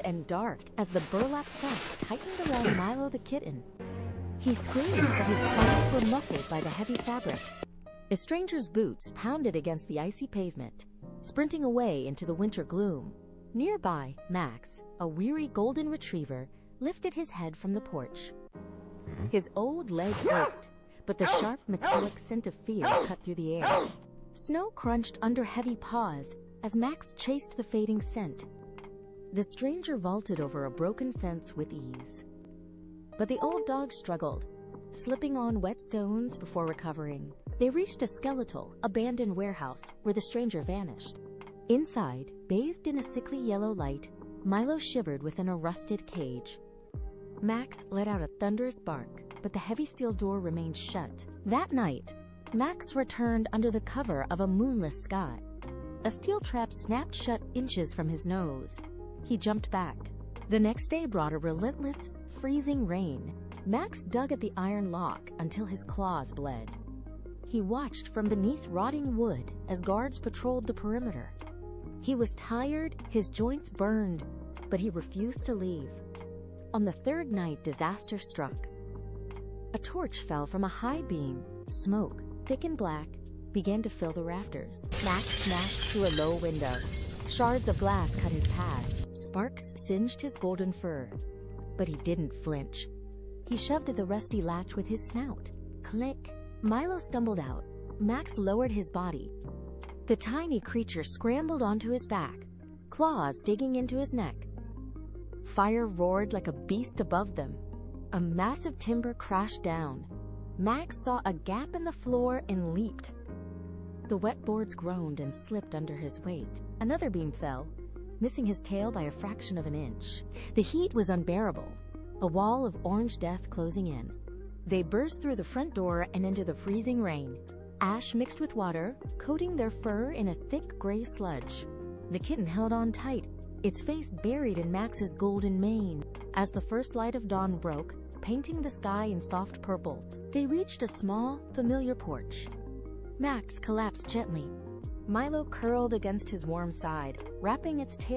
and dark as the burlap sack tightened around Milo the kitten. He screamed, but his cries were muffled by the heavy fabric. A stranger's boots pounded against the icy pavement, sprinting away into the winter gloom. Nearby, Max, a weary golden retriever, lifted his head from the porch. His old leg ached, but the sharp metallic scent of fear cut through the air. Snow crunched under heavy paws as Max chased the fading scent. The stranger vaulted over a broken fence with ease. But the old dog struggled, slipping on wet stones before recovering. They reached a skeletal, abandoned warehouse where the stranger vanished. Inside, bathed in a sickly yellow light, Milo shivered within a rusted cage. Max let out a thunderous bark, but the heavy steel door remained shut. That night, Max returned under the cover of a moonless sky. A steel trap snapped shut inches from his nose. He jumped back. The next day brought a relentless, freezing rain. Max dug at the iron lock until his claws bled. He watched from beneath rotting wood as guards patrolled the perimeter. He was tired, his joints burned, but he refused to leave. On the third night, disaster struck. A torch fell from a high beam. Smoke, thick and black, began to fill the rafters. Max smashed through a low window. Shards of glass cut his pads. Sparks singed his golden fur. But he didn't flinch. He shoved at the rusty latch with his snout. Click. Milo stumbled out. Max lowered his body. The tiny creature scrambled onto his back, claws digging into his neck. Fire roared like a beast above them. A massive timber crashed down. Max saw a gap in the floor and leaped. The wet boards groaned and slipped under his weight. Another beam fell, missing his tail by a fraction of an inch. The heat was unbearable, a wall of orange death closing in. They burst through the front door and into the freezing rain. Ash mixed with water, coating their fur in a thick gray sludge. The kitten held on tight, its face buried in Max's golden mane. As the first light of dawn broke, painting the sky in soft purples, they reached a small, familiar porch. Max collapsed gently. Milo curled against his warm side, wrapping its tail